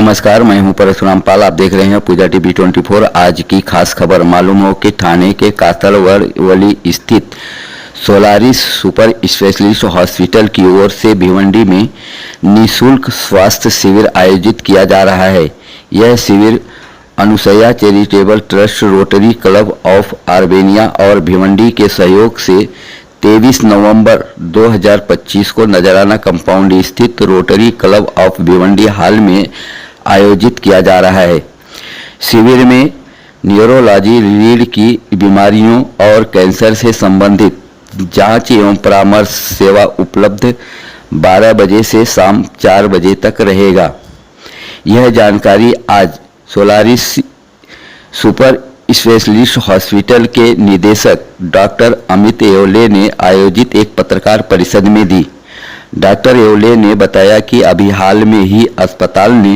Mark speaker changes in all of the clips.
Speaker 1: नमस्कार, मैं हूं परशुराम पाल। आप देख रहे हैं पूजा टीवी 24। आज की खास खबर। मालूम हो कि ठाणे के कातलवली स्थित सोलारिस सुपर स्पेशलिस्ट हॉस्पिटल की ओर से भिवंडी में निःशुल्क स्वास्थ्य शिविर आयोजित किया जा रहा है। यह शिविर Anusaya charitable trust, rotary club of Armenia और भिवंडी के सहयोग से 23 नवंबर 2025 को नजराना कंपाउंड स्थित rotary club of Bhiwandi hall में आयोजित किया जा रहा है। शिविर में न्यूरोलॉजी, रीढ़ की बीमारियों और कैंसर से संबंधित जांच एवं परामर्श सेवा उपलब्ध 12 बजे से शाम 4 बजे तक रहेगा। यह जानकारी आज सोलारिस सुपर स्पेशलिस्ट हॉस्पिटल के निदेशक डॉक्टर अमित येवले ने आयोजित एक पत्रकार परिषद में दी। डॉक्टर येवले ने बताया कि अभी हाल में ही अस्पताल ने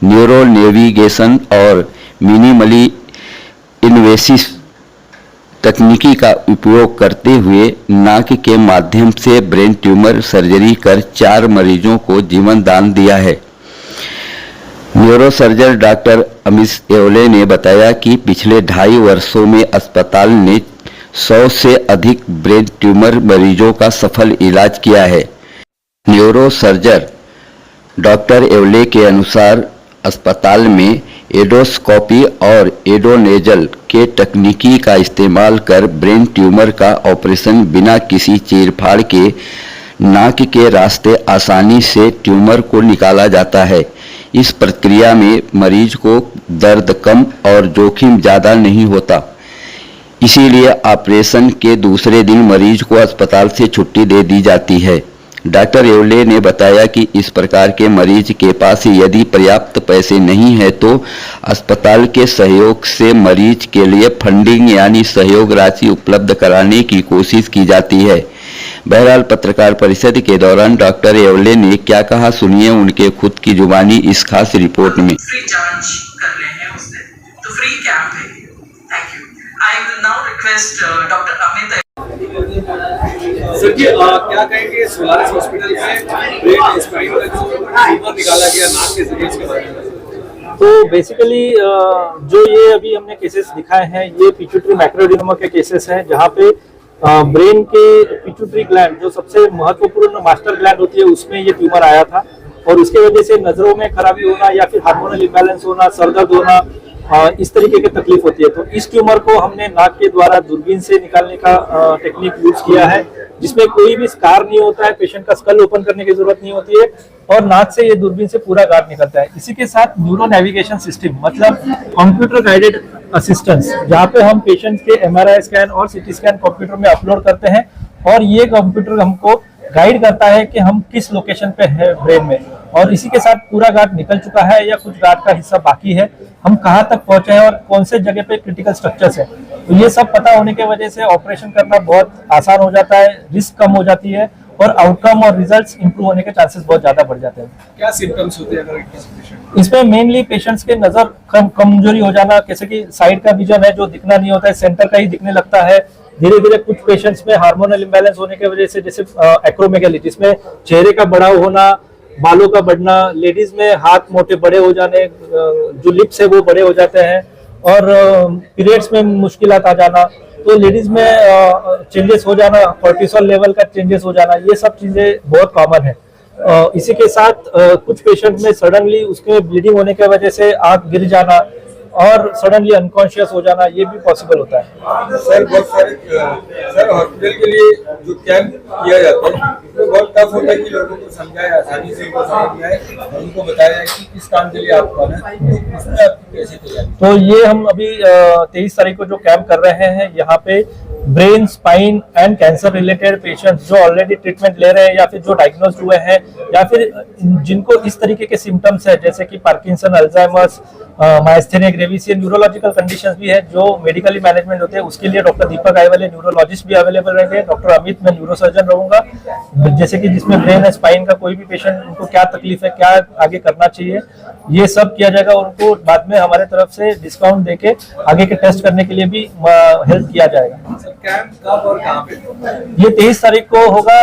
Speaker 1: न्यूरो नेविगेशन और मिनिमली इन्वेसिव तकनीकी का उपयोग करते हुए नाक के माध्यम से ब्रेन ट्यूमर सर्जरी कर 4 मरीजों को जीवन दान दिया है। न्यूरोसर्जन डॉक्टर अमित येवले ने बताया कि पिछले 2.5 वर्षों में अस्पताल ने 100 से अधिक ब्रेन ट्यूमर मरीजों का सफल इलाज किया है। न्यूरोसर्जन डॉक्टर येवले के अनुसार अस्पताल में एडोस्कोपी और एडोनेजल के तकनीकी का इस्तेमाल कर ब्रेन ट्यूमर का ऑपरेशन बिना किसी चीरफाड़ के नाक के रास्ते आसानी से ट्यूमर को निकाला जाता है। इस प्रक्रिया में मरीज को दर्द कम और जोखिम ज़्यादा नहीं होता, इसीलिए ऑपरेशन के दूसरे दिन मरीज को अस्पताल से छुट्टी दे दी जाती है। डॉक्टर येवले ने बताया कि इस प्रकार के मरीज के पास यदि पर्याप्त पैसे नहीं है तो अस्पताल के सहयोग से मरीज के लिए फंडिंग यानी सहयोग राशि उपलब्ध कराने की कोशिश की जाती है। बहरहाल पत्रकार परिषद के दौरान डॉक्टर येवले ने क्या कहा, सुनिए उनके खुद की जुबानी इस खास रिपोर्ट में।
Speaker 2: फ्री जांच कर रहे हैं उसने, तो फ्री कैंप है। Thank you. I will now request doctor Amit.
Speaker 3: Sir ji, क्या कहेंगे सोलारिस हॉस्पिटल में ब्रेन स्पाइन का जो ट्यूमर निकाला गया नाक के जरिए, इसके बारे में?
Speaker 4: तो बेसिकली जो ये अभी हमने केसेस दिखाए हैं, ये पिट्यूटरी मैक्रोएडेनोमा के केसेस हैं, जहाँ पे ब्रेन के पिट्यूटरी ग्लैंड जो सबसे महत्वपूर्ण मास्टर ग्लैंड होती है उसमें ये ट्यूमर आया था और उसके वजह से नजरों में खराबी होना या फिर हार्मोनल इम्बैलेंस होना, सर दर्द होना, इस तरीके की तकलीफ होती है। तो इस ट्यूमर को हमने नाक के द्वारा दूरबीन से निकालने का टेक्निक यूज किया है, जिसमें कोई भी स्कार नहीं होता है, पेशेंट का स्कल ओपन करने की जरूरत नहीं होती है और नाक से ये दूरबीन से पूरा गार्ड निकलता है। इसी के साथ न्यूरो नेविगेशन सिस्टम मतलब कंप्यूटर गाइडेड असिस्टेंस, जहाँ पे हम पेशेंट के MRI स्कैन और CT स्कैन कंप्यूटर में अपलोड करते हैं और ये कंप्यूटर हमको गाइड करता है कि हम किस लोकेशन पे है ब्रेन में, और इसी के साथ पूरा गार्ड निकल चुका है या कुछ गार्ड का हिस्सा बाकी है, हम कहाँ तक पहुंचे हैं और कौन से जगह पे क्रिटिकल स्ट्रक्चर्स है। तो ये सब पता होने के वजह से ऑपरेशन करना बहुत आसान हो जाता है, रिस्क कम हो जाती है और आउटकम और रिजल्ट्स इंप्रूव होने के चांसेस बहुत ज्यादा बढ़ जाते हैं।
Speaker 3: क्या सिम्टम्स होते हैं अगर किसी पेशेंट?
Speaker 4: इसमें मेनली पेशेंट्स के नजर कमजोरी हो जाना, जैसे कि साइड का विजन है जो दिखना नहीं होता है, सेंटर का ही दिखने लगता है। धीरे धीरे कुछ पेशेंट्स में हार्मोनल इम्बैलेंस होने की वजह से जैसे एक्रोमेगाली, जिसमें चेहरे का बढ़ाव होना, बालों का बढ़ना, लेडीज में हाथ मोटे बड़े हो जाने, जो लिप्स है वो बड़े हो जाते हैं और पीरियड्स में मुश्किलात आ जाना, तो लेडीज में चेंजेस हो जाना, कोर्टिसोल लेवल का चेंजेस हो जाना, ये सब चीजें बहुत कॉमन है। इसी के साथ कुछ पेशेंट में सडनली उसके ब्लीडिंग होने की वजह से आंख गिर जाना और सडनली अनकॉन्शियस हो जाना, ये भी पॉसिबल होता है।
Speaker 3: सर बहुत सारे सर हॉस्पिटल के लिए जो कैंप किया जाता है तो बहुत टफ होता है कि लोगों को समझाए, आसानी से उनको समझ में आए, उनको बताया जाए कि किस काम के लिए आप आना है, तो उसमें आपकी कैसी तैयारी?
Speaker 4: तो ये हम अभी 23 तारीख को जो कैंप कर रहे हैं, यहाँ पे brain, spine and cancer related patients जो ऑलरेडी ट्रीटमेंट ले रहे हैं या फिर जो डायग्नोज हुए हैं या फिर जिनको इस तरीके के सिम्टम्स है जैसे कि Parkinson, Alzheimer's, myasthenia gravis, neurological conditions भी है जो मेडिकली मैनेजमेंट होते हैं, उसके लिए डॉक्टर दीपक आईवाले न्यूरोलॉजिस्ट भी अवेलेबल रहेंगे। डॉक्टर अमित, मैं न्यूरोसर्जन रहूंगा, जैसे कि जिसमें ब्रेन है, स्पाइन का कोई भी पेशेंट, उनको क्या तकलीफ है, क्या आगे करना चाहिए, ये सब किया जाएगा। उनको बाद में हमारे तरफ से डिस्काउंट देके आगे के टेस्ट करने के लिए भी हेल्प किया जाएगा।
Speaker 3: कैंप कब और कहाँ पे?
Speaker 4: ये 23 तारीख को होगा,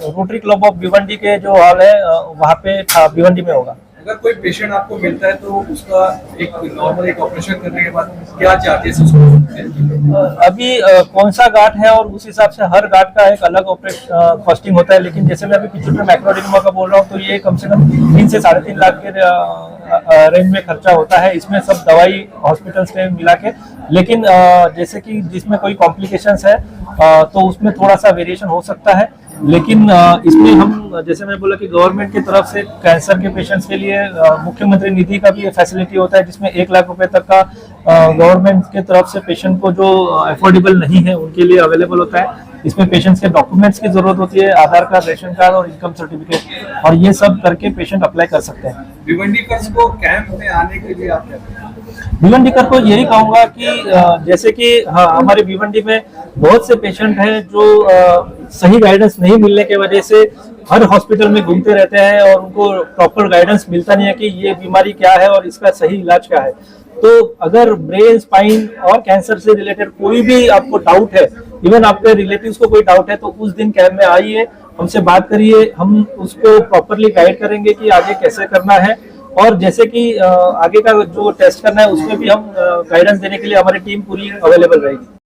Speaker 4: रोटरी क्लब ऑफ भिवंडी के जो हॉल है वहाँ पे भिवंडी में होगा।
Speaker 3: अगर कोई पेशेंट आपको मिलता है तो उसका एक नॉर्मल एक ऑपरेशन करने के बाद क्या चार्जेस उसको होते हैं?
Speaker 4: अभी कौन सा गांठ है और उस हिसाब से हर गांठ का एक अलग ऑपरेशन कॉस्टिंग होता है, लेकिन जैसे मैं अभी पिट्यूटरी मैक्रोएडेनोमा का बोल रहा हूँ तो ये कम से कम 3 से 3.5 लाख के रेंज में खर्चा होता है, इसमें सब दवाई हॉस्पिटल से मिला के। लेकिन जैसे कि जिसमें कोई कॉम्प्लिकेशंस है तो उसमें थोड़ा सा वेरिएशन हो सकता है, लेकिन इसमें हम जैसे मैंने बोला कि गवर्नमेंट की तरफ से कैंसर के पेशेंट्स के लिए मुख्यमंत्री निधि का भी ये फैसिलिटी होता है, जिसमें 1 लाख रुपए तक का गवर्नमेंट की तरफ से पेशेंट को जो अफोर्डेबल नहीं है उनके लिए अवेलेबल होता है। इसमें पेशेंट्स के डॉक्यूमेंट्स की जरूरत होती है, आधार कार्ड, रेशन कार्ड और इनकम सर्टिफिकेट, और ये सब करके पेशेंट अप्लाई कर सकते हैं।
Speaker 3: भिवंडीकर्स को कैंप में आने के लिए आप क्या करें?
Speaker 4: भिवंडीकर को यही कहूंगा कि जैसे कि हाँ, हमारे भिवंडी में बहुत से पेशेंट हैं जो सही गाइडेंस नहीं मिलने की वजह से हर हॉस्पिटल में घूमते रहते हैं और उनको प्रॉपर गाइडेंस मिलता नहीं है कि ये बीमारी क्या है और इसका सही इलाज क्या है। तो अगर ब्रेन, स्पाइन और कैंसर से रिलेटेड कोई भी आपको डाउट है, इवन आपके रिलेटिव्स को कोई डाउट है, तो उस दिन कैंप में आइए, हमसे बात करिए, हम उसको प्रॉपरली गाइड करेंगे कि आगे कैसे करना है। और जैसे कि आगे का जो टेस्ट करना है उसमें भी हम गाइडेंस देने के लिए हमारी टीम पूरी अवेलेबल रहेगी।